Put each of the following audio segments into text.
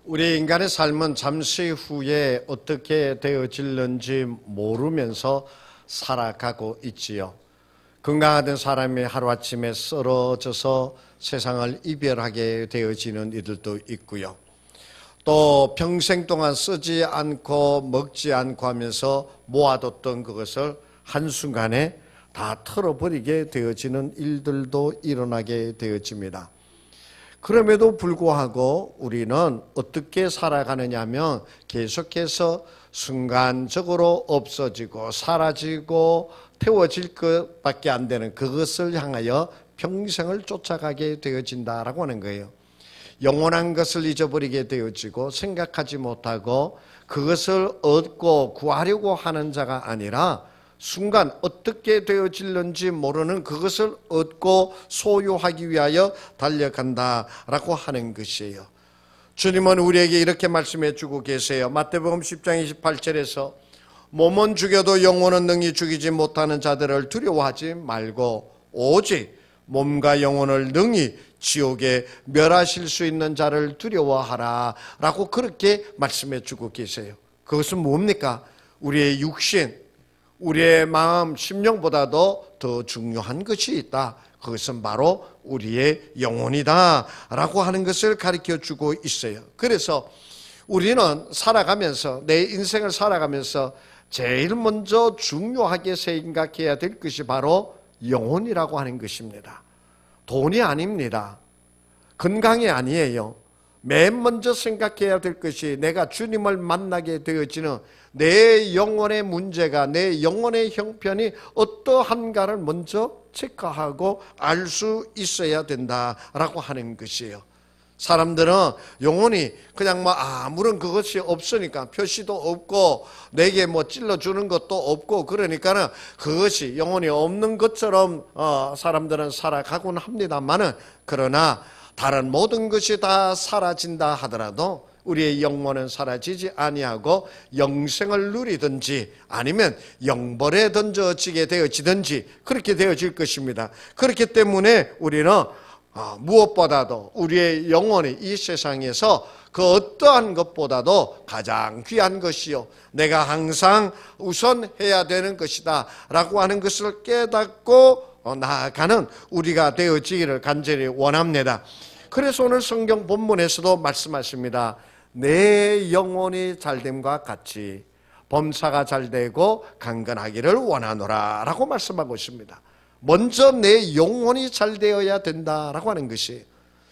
우리 인간의 삶은 잠시 후에 어떻게 되어질는지 모르면서 살아가고 있지요. 건강하던 사람이 하루아침에 쓰러져서 세상을 이별하게 되어지는 이들도 있고요. 또 평생 동안 쓰지 않고 먹지 않고 하면서 모아뒀던 그것을 한순간에 다 털어버리게 되어지는 일들도 일어나게 되어집니다. 그럼에도 불구하고 우리는 어떻게 살아가느냐 하면 계속해서 순간적으로 없어지고 사라지고 태워질 것밖에 안 되는 그것을 향하여 평생을 쫓아가게 되어진다라고 하는 거예요. 영원한 것을 잊어버리게 되어지고 생각하지 못하고 그것을 얻고 구하려고 하는 자가 아니라 순간 어떻게 되어질는지 모르는 그것을 얻고 소유하기 위하여 달려간다라고 하는 것이에요. 주님은 우리에게 이렇게 말씀해 주고 계세요. 마태복음 10장 28절에서 몸은 죽여도 영혼은 능히 죽이지 못하는 자들을 두려워하지 말고 오직 몸과 영혼을 능히 지옥에 멸하실 수 있는 자를 두려워하라 라고 그렇게 말씀해 주고 계세요. 그것은 뭡니까? 우리의 육신, 우리의 마음, 심령보다도 더 중요한 것이 있다. 그것은 바로 우리의 영혼이다 라고 하는 것을 가르쳐 주고 있어요. 그래서 우리는 살아가면서, 내 인생을 살아가면서 제일 먼저 중요하게 생각해야 될 것이 바로 영혼이라고 하는 것입니다. 돈이 아닙니다. 건강이 아니에요. 맨 먼저 생각해야 될 것이 내가 주님을 만나게 되어지는 내 영혼의 문제가, 내 영혼의 형편이 어떠한가를 먼저 체크하고 알 수 있어야 된다라고 하는 것이에요. 사람들은 영혼이 그냥 아무런 그것이 없으니까 표시도 없고 내게 찔러주는 것도 없고 그러니까는 그것이 영혼이 없는 것처럼 사람들은 살아가곤 합니다만은 그러나 다른 모든 것이 다 사라진다 하더라도 우리의 영혼은 사라지지 아니하고 영생을 누리든지 아니면 영벌에 던져지게 되어지든지 그렇게 되어질 것입니다. 그렇기 때문에 우리는 무엇보다도 우리의 영혼이 이 세상에서 그 어떠한 것보다도 가장 귀한 것이요 내가 항상 우선해야 되는 것이다 라고 하는 것을 깨닫고 나아가는 우리가 되어지기를 간절히 원합니다. 그래서 오늘 성경 본문에서도 말씀하십니다. 내 영혼이 잘됨과 같이 범사가 잘되고 강건하기를 원하노라 라고 말씀하고 있습니다. 먼저 내 영혼이 잘 되어야 된다라고 하는 것이,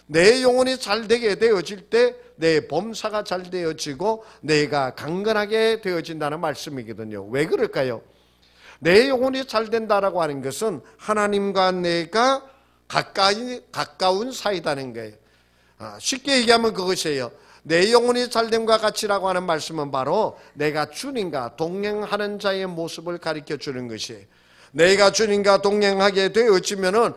내 영혼이 잘 되게 되어질 때 내 범사가 잘 되어지고 내가 강건하게 되어진다는 말씀이거든요. 왜 그럴까요? 내 영혼이 잘 된다라고 하는 것은 하나님과 내가 가까운 사이다는 거예요. 쉽게 얘기하면 그것이에요. 내 영혼이 잘됨과 같이라고 하는 말씀은 바로 내가 주님과 동행하는 자의 모습을 가르쳐 주는 것이에요. 내가 주님과 동행하게 되어지면은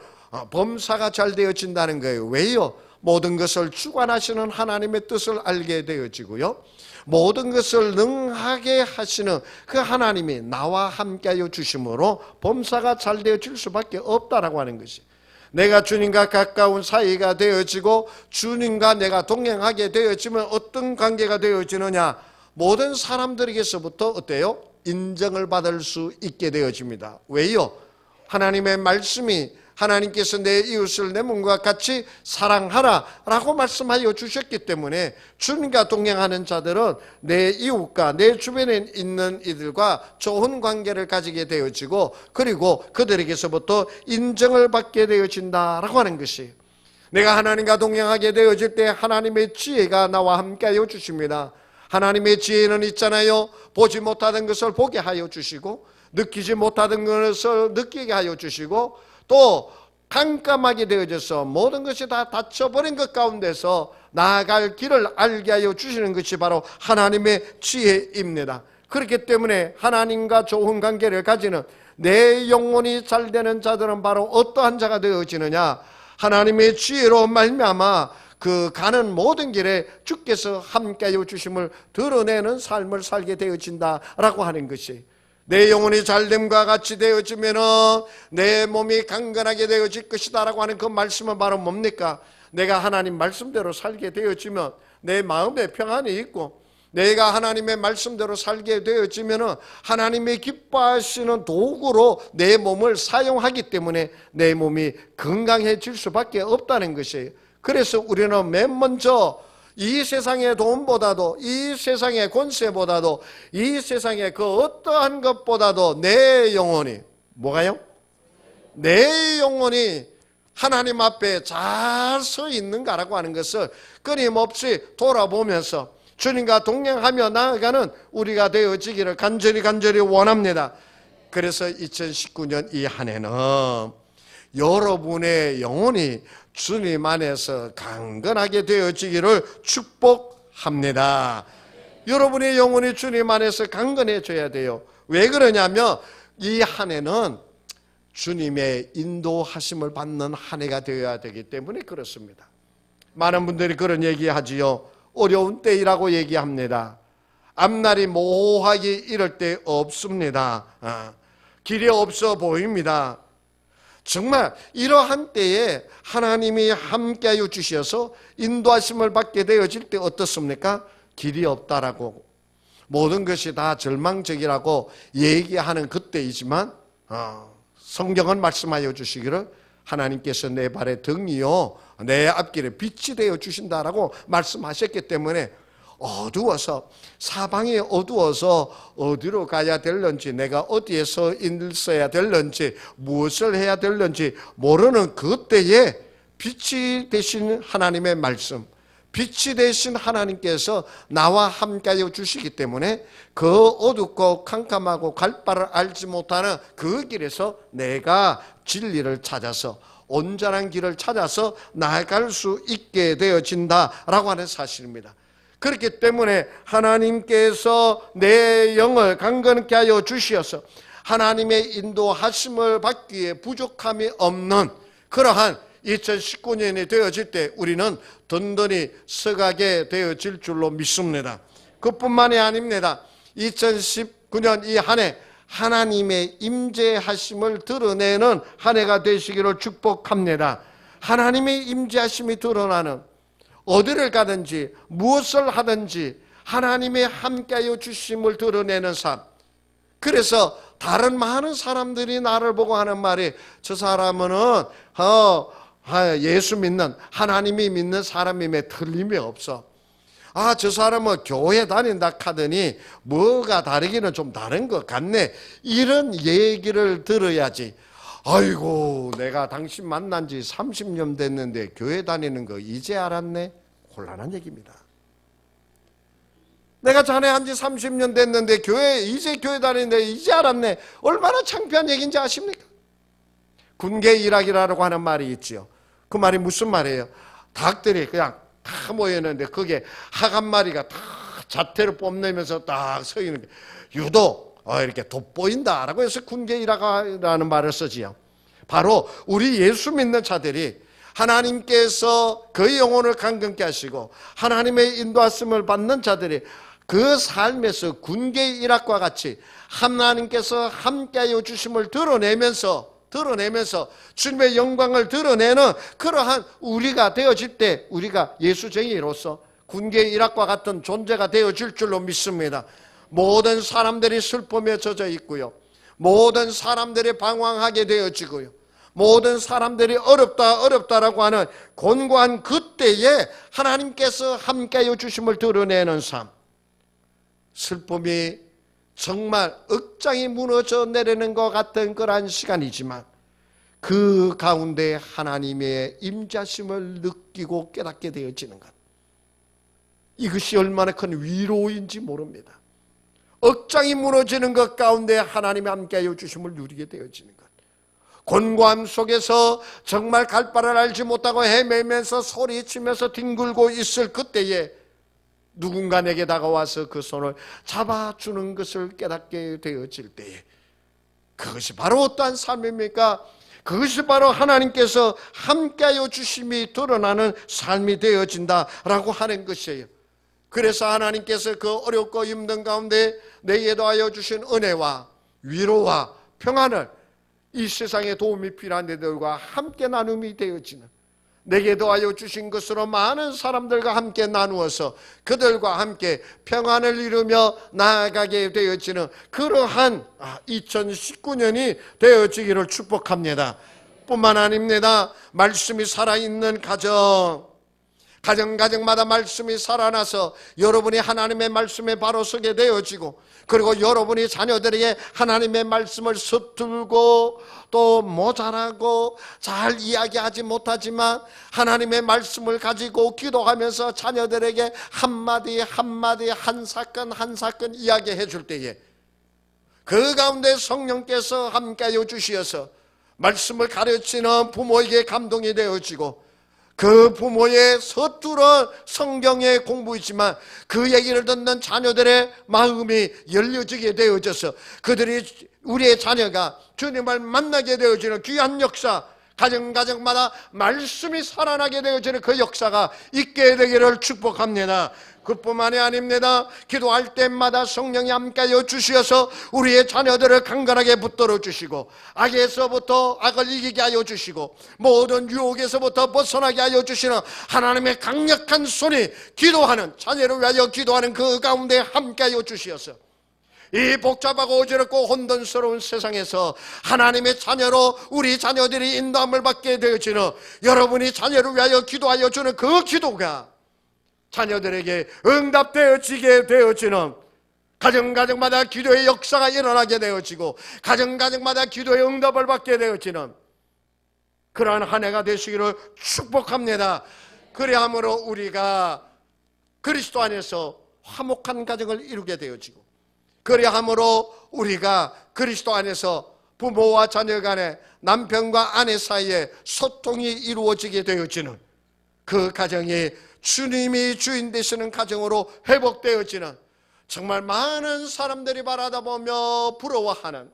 범사가 잘 되어진다는 거예요. 왜요? 모든 것을 주관하시는 하나님의 뜻을 알게 되어지고요. 모든 것을 능하게 하시는 그 하나님이 나와 함께하여 주심으로 범사가 잘 되어질 수밖에 없다라고 하는 것이. 내가 주님과 가까운 사이가 되어지고 주님과 내가 동행하게 되어지면 어떤 관계가 되어지느냐? 모든 사람들에게서부터 어때요? 인정을 받을 수 있게 되어집니다. 왜요? 하나님의 말씀이 하나님께서 내 이웃을 내 몸과 같이 사랑하라 라고 말씀하여 주셨기 때문에 주님과 동행하는 자들은 내 이웃과 내 주변에 있는 이들과 좋은 관계를 가지게 되어지고 그리고 그들에게서부터 인정을 받게 되어진다라고 하는 것이, 내가 하나님과 동행하게 되어질 때 하나님의 지혜가 나와 함께하여 주십니다. 하나님의 지혜는 있잖아요. 보지 못하던 것을 보게 하여 주시고 느끼지 못하던 것을 느끼게 하여 주시고 또 깜깜하게 되어져서 모든 것이 다 닫혀버린 것 가운데서 나아갈 길을 알게 하여 주시는 것이 바로 하나님의 지혜입니다. 그렇기 때문에 하나님과 좋은 관계를 가지는 내 영혼이 잘 되는 자들은 바로 어떠한 자가 되어지느냐? 하나님의 지혜로 말미암아 그 가는 모든 길에 주께서 함께하여 주심을 드러내는 삶을 살게 되어진다라고 하는 것이, 내 영혼이 잘됨과 같이 되어지면 내 몸이 강건하게 되어질 것이다 라고 하는 그 말씀은 바로 뭡니까? 내가 하나님 말씀대로 살게 되어지면 내 마음에 평안이 있고, 내가 하나님의 말씀대로 살게 되어지면 하나님의 기뻐하시는 도구로 내 몸을 사용하기 때문에 내 몸이 건강해질 수밖에 없다는 것이에요. 그래서 우리는 맨 먼저 이 세상의 돈보다도, 이 세상의 권세보다도, 이 세상의 그 어떠한 것보다도 내 영혼이, 뭐가요? 내 영혼이 하나님 앞에 잘 서 있는가라고 하는 것을 끊임없이 돌아보면서 주님과 동행하며 나아가는 우리가 되어지기를 간절히 원합니다. 그래서 2019년 이 한 해는 여러분의 영혼이 주님 안에서 강건하게 되어지기를 축복합니다. 여러분의 영혼이 주님 안에서 강건해져야 돼요. 왜 그러냐면 이 한 해는 주님의 인도하심을 받는 한 해가 되어야 되기 때문에 그렇습니다. 많은 분들이 그런 얘기하지요. 어려운 때이라고 얘기합니다. 앞날이 모호하기 이럴 때 없습니다. 길이 없어 보입니다. 정말 이러한 때에 하나님이 함께하여 주셔서 인도하심을 받게 되어질 때 어떻습니까? 길이 없다라고, 모든 것이 다 절망적이라고 얘기하는 그때이지만 성경은 말씀하여 주시기를 하나님께서 내 발의 등이요 내 앞길에 빛이 되어 주신다라고 말씀하셨기 때문에 어두워서, 사방이 어두워서 어디로 가야 될런지, 내가 어디에서 있어야 될런지, 무엇을 해야 될런지 모르는 그때에 빛이 되신 하나님의 말씀, 빛이 되신 하나님께서 나와 함께하여 주시기 때문에 그 어둡고 캄캄하고 갈 바를 알지 못하는 그 길에서 내가 진리를 찾아서, 온전한 길을 찾아서 나아갈 수 있게 되어진다라고 하는 사실입니다. 그렇기 때문에 하나님께서 내 영을 강건케 하여 주시어서 하나님의 인도하심을 받기에 부족함이 없는 그러한 2019년이 되어질 때 우리는 든든히 서가게 되어질 줄로 믿습니다. 그뿐만이 아닙니다. 2019년 이 한 해 하나님의 임재하심을 드러내는 한 해가 되시기를 축복합니다. 하나님의 임재하심이 드러나는, 어디를 가든지 무엇을 하든지 하나님의 함께하여 주심을 드러내는 삶. 그래서 다른 많은 사람들이 나를 보고 하는 말이, 저 사람은 예수 믿는, 하나님이 믿는 사람임에 틀림이 없어. 저 사람은 교회 다닌다 하더니 뭐가 다르기는 좀 다른 것 같네. 이런 얘기를 들어야지. 아이고, 내가 당신 만난 지 30년 됐는데 교회 다니는 거 이제 알았네? 곤란한 얘기입니다. 내가 자네 한 지 30년 됐는데 이제 교회 다니는데 이제 알았네. 얼마나 창피한 얘기인지 아십니까? 군계 일학이라고 하는 말이 있지요. 그 말이 무슨 말이에요? 닭들이 그냥 다 모였는데 거기에 학 한 마리가 다 자태를 뽐내면서 딱 서 있는 게 유독 이렇게 돋보인다라고 해서 군계 일학이라는 말을 쓰지요. 바로 우리 예수 믿는 자들이 하나님께서 그 영혼을 강건케 하시고 하나님의 인도하심을 받는 자들이 그 삶에서 군계 일학과 같이 하나님께서 함께하여 주심을 드러내면서 주님의 영광을 드러내는 그러한 우리가 되어질 때 우리가 예수쟁이로서 군계 일학과 같은 존재가 되어질 줄로 믿습니다. 모든 사람들이 슬픔에 젖어 있고요, 모든 사람들이 방황하게 되어지고요, 모든 사람들이 어렵다라고 하는 곤고한 그때에 하나님께서 함께하여 주심을 드러내는 삶, 슬픔이 정말 억장이 무너져 내리는 것 같은 그러한 시간이지만 그 가운데 하나님의 임자심을 느끼고 깨닫게 되어지는 것, 이것이 얼마나 큰 위로인지 모릅니다. 억장이 무너지는 것 가운데 하나님이 함께하여 주심을 누리게 되어지는 것, 곤고함 속에서 정말 갈 바를 알지 못하고 헤매면서 소리치면서 뒹굴고 있을 그때에 누군가 내게 다가와서 그 손을 잡아주는 것을 깨닫게 되어질 때에 그것이 바로 어떠한 삶입니까? 그것이 바로 하나님께서 함께하여 주심이 드러나는 삶이 되어진다라고 하는 것이에요. 그래서 하나님께서 그 어렵고 힘든 가운데 내게 더하여 주신 은혜와 위로와 평안을 이 세상에 도움이 필요한 데들과 함께 나눔이 되어지는, 내게 더하여 주신 것으로 많은 사람들과 함께 나누어서 그들과 함께 평안을 이루며 나아가게 되어지는 그러한 2019년이 되어지기를 축복합니다. 뿐만 아닙니다. 말씀이 살아있는 가정마다 말씀이 살아나서 여러분이 하나님의 말씀에 바로 서게 되어지고, 그리고 여러분이 자녀들에게 하나님의 말씀을 서툴고 또 모자라고 잘 이야기하지 못하지만 하나님의 말씀을 가지고 기도하면서 자녀들에게 한마디 한마디 한 사건 한 사건 이야기해 줄 때에 그 가운데 성령께서 함께하여 주시어서 말씀을 가르치는 부모에게 감동이 되어지고, 그 부모의 서투른 성경의 공부이지만 그 얘기를 듣는 자녀들의 마음이 열려지게 되어져서 그들이, 우리의 자녀가 주님을 만나게 되어지는 귀한 역사, 가정마다 말씀이 살아나게 되어지는 그 역사가 있게 되기를 축복합니다. 그뿐만이 아닙니다. 기도할 때마다 성령이 함께하여 주시어서 우리의 자녀들을 강건하게 붙들어 주시고, 악에서부터 악을 이기게 하여 주시고, 모든 유혹에서부터 벗어나게 하여 주시는 하나님의 강력한 손이 기도하는, 자녀를 위하여 기도하는 그 가운데 함께하여 주시어서 이 복잡하고 어지럽고 혼돈스러운 세상에서 하나님의 자녀로 우리 자녀들이 인도함을 받게 되어지는, 여러분이 자녀를 위하여 기도하여 주는 그 기도가 자녀들에게 응답되어지게 되어지는, 가정마다 기도의 역사가 일어나게 되어지고 가정마다 기도의 응답을 받게 되어지는 그러한 한 해가 되시기를 축복합니다. 그리함으로 우리가 그리스도 안에서 화목한 가정을 이루게 되어지고, 그리함으로 우리가 그리스도 안에서 부모와 자녀 간에, 남편과 아내 사이에 소통이 이루어지게 되어지는 그 가정이 주님이 주인 되시는 가정으로 회복되어지는, 정말 많은 사람들이 바라다보며 부러워하는,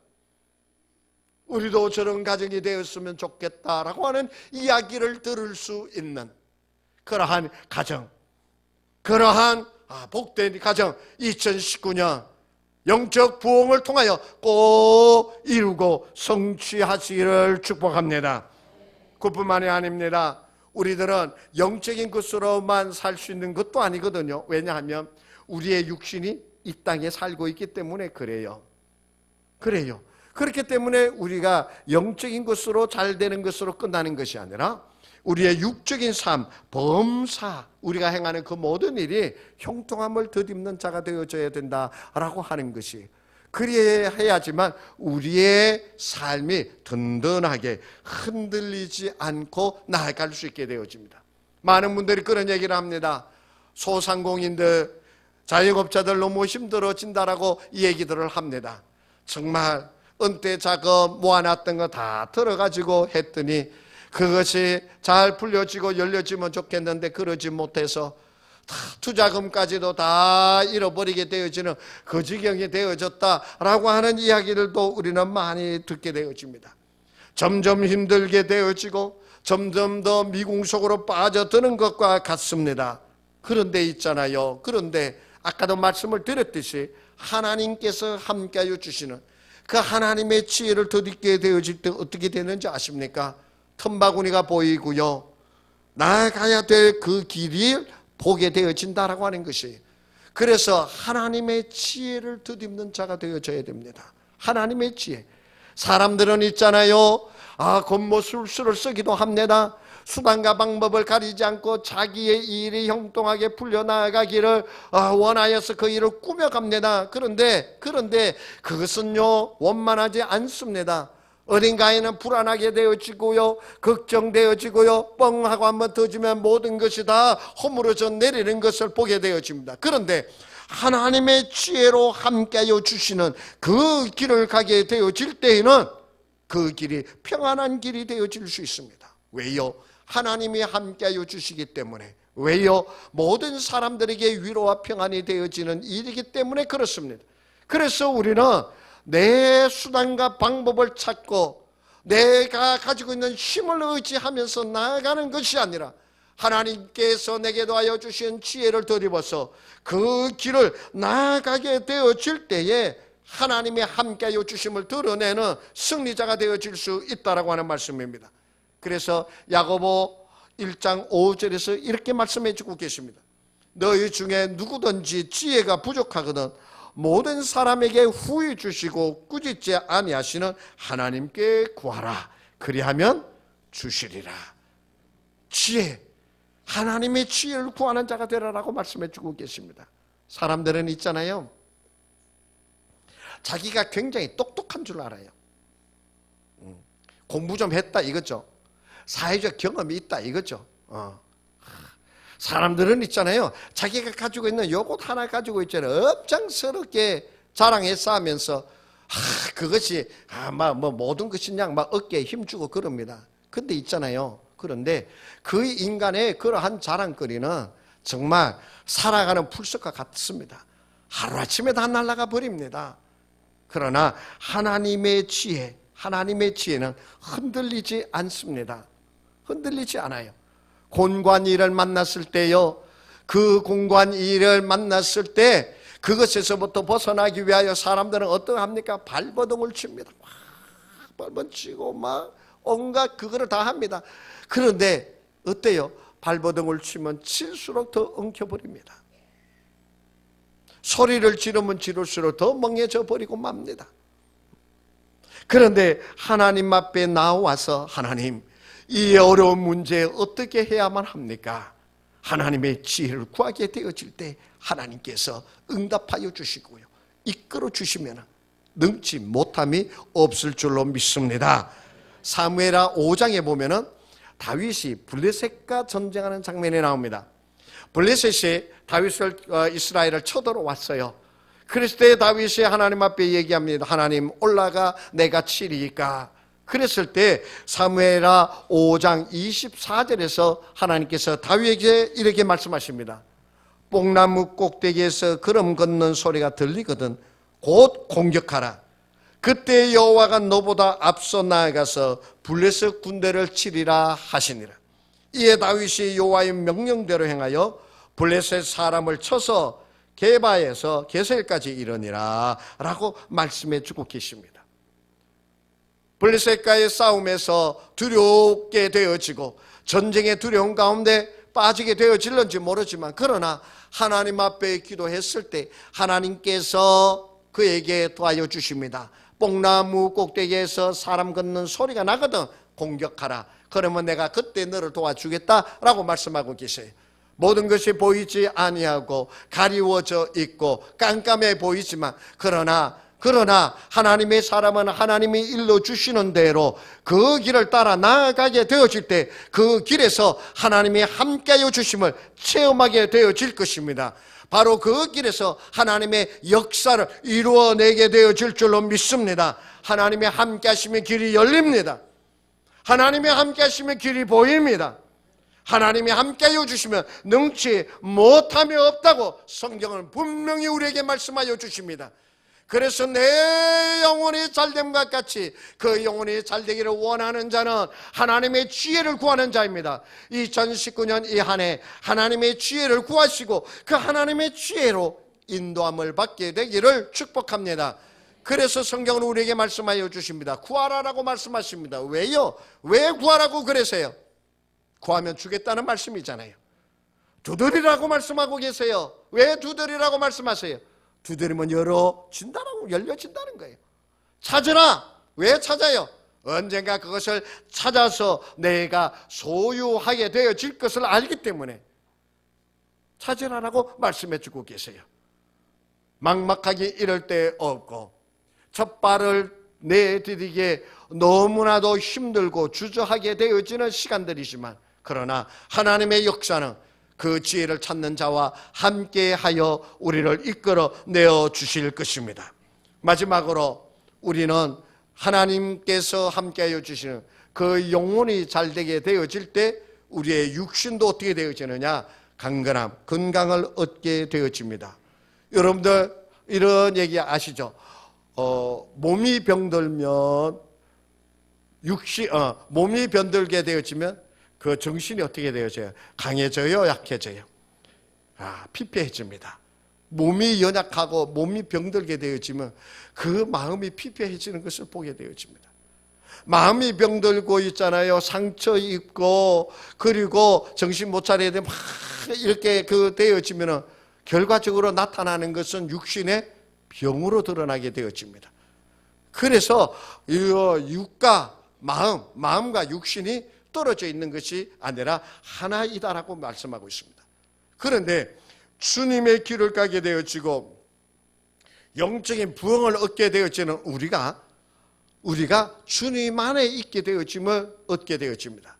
우리도 저런 가정이 되었으면 좋겠다라고 하는 이야기를 들을 수 있는 그러한 가정, 그러한 복된 가정 2019년 영적 부흥을 통하여 꼭 이루고 성취하시기를 축복합니다. 그뿐만이 아닙니다. 우리들은 영적인 것으로만 살 수 있는 것도 아니거든요. 왜냐하면 우리의 육신이 이 땅에 살고 있기 때문에 그래요. 그렇기 때문에 우리가 영적인 것으로 잘 되는 것으로 끝나는 것이 아니라 우리의 육적인 삶, 범사, 우리가 행하는 그 모든 일이 형통함을 덧입는 자가 되어져야 된다라고 하는 것이, 그래야지만 우리의 삶이 든든하게 흔들리지 않고 나아갈 수 있게 되어집니다. 많은 분들이 그런 얘기를 합니다. 소상공인들, 자영업자들 너무 힘들어진다라고 얘기들을 합니다. 정말 은퇴 자금 모아놨던 거 다 들어가지고 했더니 그것이 잘 풀려지고 열려지면 좋겠는데 그러지 못해서 투자금까지도 다 잃어버리게 되어지는 그 지경이 되어졌다라고 하는 이야기들도 우리는 많이 듣게 되어집니다. 점점 힘들게 되어지고 점점 더 미궁속으로 빠져드는 것과 같습니다. 그런데 있잖아요. 그런데 아까도 말씀을 드렸듯이 하나님께서 함께하여 주시는 그 하나님의 지혜를 덧입게 되어질 때 어떻게 되는지 아십니까? 틈바구니가 보이고요, 나아가야 될 그 길이 보게 되어진다라고 하는 것이, 그래서 하나님의 지혜를 덧입는 자가 되어져야 됩니다. 하나님의 지혜. 사람들은 있잖아요, 겉모술수를 쓰기도 합니다. 수단과 방법을 가리지 않고 자기의 일이 형통하게 풀려나가기를 원하여서 그 일을 꾸며갑니다. 그런데 그것은요 원만하지 않습니다. 어딘가에는 불안하게 되어지고요, 걱정되어지고요, 뻥하고 한번 터지면 모든 것이 다 허물어져 내리는 것을 보게 되어집니다. 그런데 하나님의 지혜로 함께하여 주시는 그 길을 가게 되어질 때에는 그 길이 평안한 길이 되어질 수 있습니다. 왜요? 하나님이 함께하여 주시기 때문에. 왜요? 모든 사람들에게 위로와 평안이 되어지는 일이기 때문에 그렇습니다. 그래서 우리는 내 수단과 방법을 찾고 내가 가지고 있는 힘을 의지하면서 나아가는 것이 아니라 하나님께서 내게 도하여 주신 지혜를 덧입어서 그 길을 나아가게 되어질 때에 하나님이 함께하여 주심을 드러내는 승리자가 되어질 수 있다라고 하는 말씀입니다. 그래서 야고보 1장 5절에서 이렇게 말씀해 주고 계십니다. 너희 중에 누구든지 지혜가 부족하거든 모든 사람에게 후히 주시고 꾸짖지 아니하시는 하나님께 구하라. 그리하면 주시리라. 지혜, 하나님의 지혜를 구하는 자가 되라라고 말씀해 주고 계십니다. 사람들은 있잖아요, 자기가 굉장히 똑똑한 줄 알아요. 공부 좀 했다 이거죠. 사회적 경험이 있다 이거죠. 사람들은 있잖아요, 자기가 가지고 있는 요것 하나 가지고 있잖아요, 업장스럽게 자랑해 쌓으면서 그것이 모든 것이 그냥 막 어깨에 힘주고 그럽니다. 근데 있잖아요, 그런데 그 인간의 그러한 자랑거리는 정말 살아가는 풀석과 같습니다. 하루아침에 다 날아가 버립니다. 그러나 하나님의 지혜, 하나님의 지혜는 흔들리지 않습니다. 흔들리지 않아요. 곤관이를 만났을 때요, 그 곤관이를 만났을 때 그것에서부터 벗어나기 위하여 사람들은 어떠합니까? 발버둥을 칩니다. 발버둥 치고 막 온갖 그거를 다 합니다. 그런데 어때요? 발버둥을 치면 칠수록 더 엉켜버립니다. 소리를 지르면 지를수록 더 멍해져 버리고 맙니다. 그런데 하나님 앞에 나와서 하나님, 이 어려운 문제에 어떻게 해야만 합니까? 하나님의 지혜를 구하게 되어질 때 하나님께서 응답하여 주시고요, 이끌어 주시면 능치 못함이 없을 줄로 믿습니다. 사무엘하 5장에 보면은 다윗이 블레셋과 전쟁하는 장면이 나옵니다. 블레셋이 다윗을 이스라엘을 쳐들어왔어요. 그랬을 때 다윗이 하나님 앞에 얘기합니다. 하나님, 올라가 내가 치리이까. 그랬을 때 사무엘하 5장 24절에서 하나님께서 다윗에게 이렇게 말씀하십니다. 뽕나무 꼭대기에서 걸음 걷는 소리가 들리거든 곧 공격하라. 그때 여호와가 너보다 앞서 나아가서 블레셋 군대를 치리라 하시니라. 이에 다윗이 여호와의 명령대로 행하여 블레셋 사람을 쳐서 게바에서 게셀까지 이르니라 라고 말씀해 주고 계십니다. 블레셋과의 싸움에서 두렵게 되어지고 전쟁의 두려움 가운데 빠지게 되어질는지 모르지만, 그러나 하나님 앞에 기도했을 때 하나님께서 그에게 도와줘 주십니다. 뽕나무 꼭대기에서 사람 걷는 소리가 나거든 공격하라. 그러면 내가 그때 너를 도와주겠다라고 말씀하고 계세요. 모든 것이 보이지 아니하고 가리워져 있고 깜깜해 보이지만, 그러나 하나님의 사람은 하나님이 일러주시는 대로 그 길을 따라 나아가게 되어질 때 그 길에서 하나님이 함께하여 주심을 체험하게 되어질 것입니다. 바로 그 길에서 하나님의 역사를 이루어내게 되어질 줄로 믿습니다. 하나님의 함께하시면 길이 열립니다. 하나님의 함께하시면 길이 보입니다. 하나님이 함께하여 주시면 능치 못함이 없다고 성경은 분명히 우리에게 말씀하여 주십니다. 그래서 내 영혼이 잘됨과 같이 그 영혼이 잘되기를 원하는 자는 하나님의 지혜를 구하는 자입니다. 2019년 이 한 해 하나님의 지혜를 구하시고 그 하나님의 지혜로 인도함을 받게 되기를 축복합니다. 그래서 성경은 우리에게 말씀하여 주십니다. 구하라라고 말씀하십니다. 왜요? 왜 구하라고 그러세요? 구하면 주겠다는 말씀이잖아요. 두드리라고 말씀하고 계세요. 왜 두드리라고 말씀하세요? 두드리면 열려진다는 거예요. 찾으라. 왜 찾아요? 언젠가 그것을 찾아서 내가 소유하게 되어질 것을 알기 때문에 찾으라라고 말씀해 주고 계세요. 막막하게 이럴 때 없고 첫 발을 내디디기에 너무나도 힘들고 주저하게 되어지는 시간들이지만, 그러나 하나님의 역사는 그 지혜를 찾는 자와 함께하여 우리를 이끌어 내어 주실 것입니다. 마지막으로 우리는 하나님께서 함께하여 주시는 그 영혼이 잘되게 되어질 때 우리의 육신도 어떻게 되어지느냐? 강건함, 건강을 얻게 되어집니다. 여러분들 이런 얘기 아시죠? 몸이 병들면 몸이 병들게 되어지면 그 정신이 어떻게 되어져요? 강해져요? 약해져요? 피폐해집니다. 몸이 연약하고 몸이 병들게 되어지면 그 마음이 피폐해지는 것을 보게 되어집니다. 마음이 병들고 있잖아요. 상처 입고 그리고 정신 못 차려야 돼 막 이렇게 되어지면은 결과적으로 나타나는 것은 육신의 병으로 드러나게 되어집니다. 그래서 육과 마음과 육신이 떨어져 있는 것이 아니라 하나이다라고 말씀하고 있습니다. 그런데 주님의 길을 가게 되어지고 영적인 부흥을 얻게 되어지는 우리가 주님 안에 있게 되어짐을 얻게 되어집니다.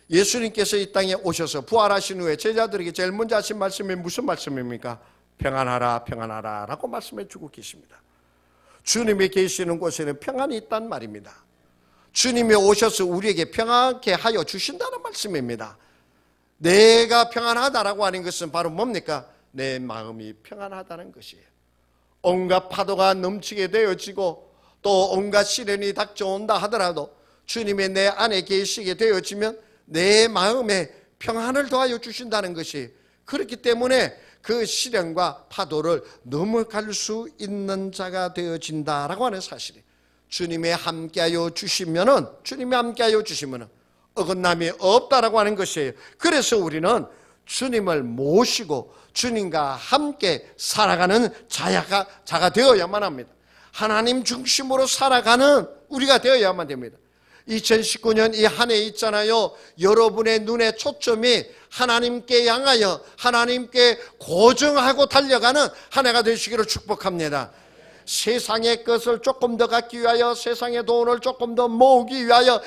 예수님께서 이 땅에 오셔서 부활하신 후에 제자들에게 제일 먼저 하신 말씀이 무슨 말씀입니까? 평안하라 평안하라 라고 말씀해 주고 계십니다. 주님이 계시는 곳에는 평안이 있단 말입니다. 주님이 오셔서 우리에게 평안케 하여 주신다는 말씀입니다. 내가 평안하다라고 하는 것은 바로 뭡니까? 내 마음이 평안하다는 것이에요. 온갖 파도가 넘치게 되어지고 또 온갖 시련이 닥쳐온다 하더라도 주님이 내 안에 계시게 되어지면 내 마음에 평안을 더하여 주신다는 것이, 그렇기 때문에 그 시련과 파도를 넘어갈 수 있는 자가 되어진다라고 하는 사실이, 주님이 함께하여 주시면은 어긋남이 없다라고 하는 것이에요. 그래서 우리는 주님을 모시고 주님과 함께 살아가는 자가 되어야만 합니다. 하나님 중심으로 살아가는 우리가 되어야만 됩니다. 2019년 이 한 해 있잖아요. 여러분의 눈의 초점이 하나님께 향하여 하나님께 고정하고 달려가는 한 해가 되시기를 축복합니다. 세상의 것을 조금 더 갖기 위하여, 세상의 돈을 조금 더 모으기 위하여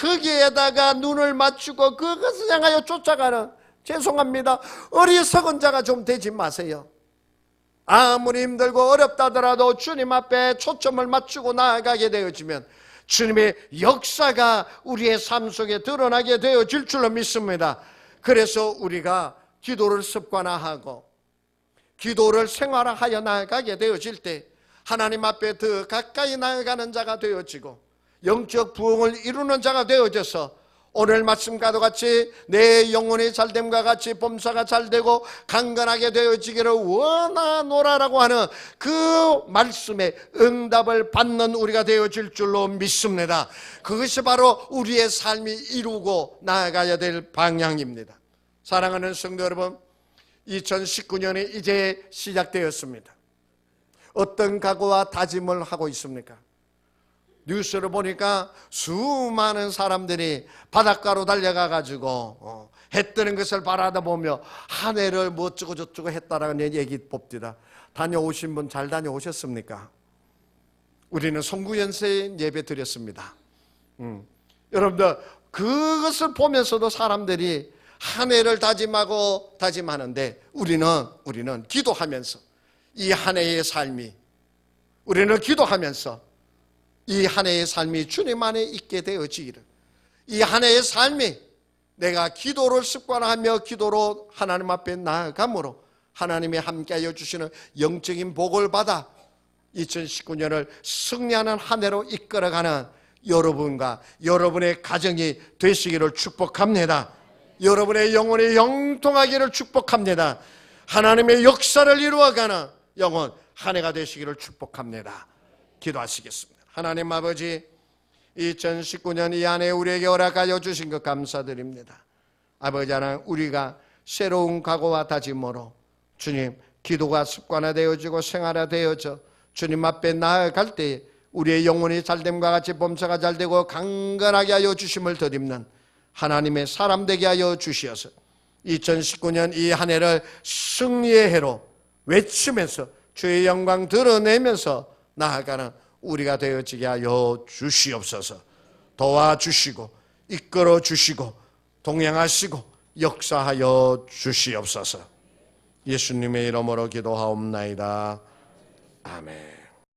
거기에다가 눈을 맞추고 그것을 향하여 쫓아가는, 죄송합니다, 어리석은 자가 좀 되지 마세요. 아무리 힘들고 어렵다 하더라도 주님 앞에 초점을 맞추고 나아가게 되어지면 주님의 역사가 우리의 삶 속에 드러나게 되어질 줄로 믿습니다. 그래서 우리가 기도를 습관화하고 기도를 생활화하여 나아가게 되어질 때 하나님 앞에 더 가까이 나아가는 자가 되어지고 영적 부흥을 이루는 자가 되어져서 오늘 말씀과도 같이 내 영혼이 잘됨과 같이 범사가 잘되고 강건하게 되어지기를 원하노라라고 하는 그 말씀에 응답을 받는 우리가 되어질 줄로 믿습니다. 그것이 바로 우리의 삶이 이루고 나아가야 될 방향입니다. 사랑하는 성도 여러분, 2019년이 이제 시작되었습니다. 어떤 각오와 다짐을 하고 있습니까? 뉴스를 보니까 수많은 사람들이 바닷가로 달려가가지고 해 뜨는 것을 바라다보며 한 해를 뭐 어쩌고 저쩌고 했다라는 얘기 봅니다. 다녀오신 분 잘 다녀오셨습니까? 우리는 송구연세 예배 드렸습니다. 여러분들 그것을 보면서도 사람들이 한 해를 다짐하는데 우리는 기도하면서 이 한 해의 삶이, 우리는 기도하면서 이 한 해의 삶이 주님 안에 있게 되어지기를, 이 한 해의 삶이 내가 기도를 습관하며 기도로 하나님 앞에 나아감으로 하나님이 함께하여 주시는 영적인 복을 받아 2019년을 승리하는 한 해로 이끌어가는 여러분과 여러분의 가정이 되시기를 축복합니다. 여러분의 영혼이 영통하기를 축복합니다. 하나님의 역사를 이루어가는 영혼 한 해가 되시기를 축복합니다. 기도하시겠습니다. 하나님 아버지, 2019년 이 한 해 우리에게 허락하여 주신 것 감사드립니다. 아버지 하나님, 우리가 새로운 각오와 다짐으로 주님 기도가 습관화되어지고 생활화되어져 주님 앞에 나아갈 때 우리의 영혼이 잘됨과 같이 범사가 잘되고 강건하게 하여 주심을 덧입는 하나님의 사람 되게 하여 주시어서 2019년 이 한 해를 승리의 해로 외치면서 주의 영광 드러내면서 나아가는 우리가 되어지게 하여 주시옵소서. 도와주시고 이끌어 주시고 동행하시고 역사하여 주시옵소서. 예수님의 이름으로 기도하옵나이다. 아멘.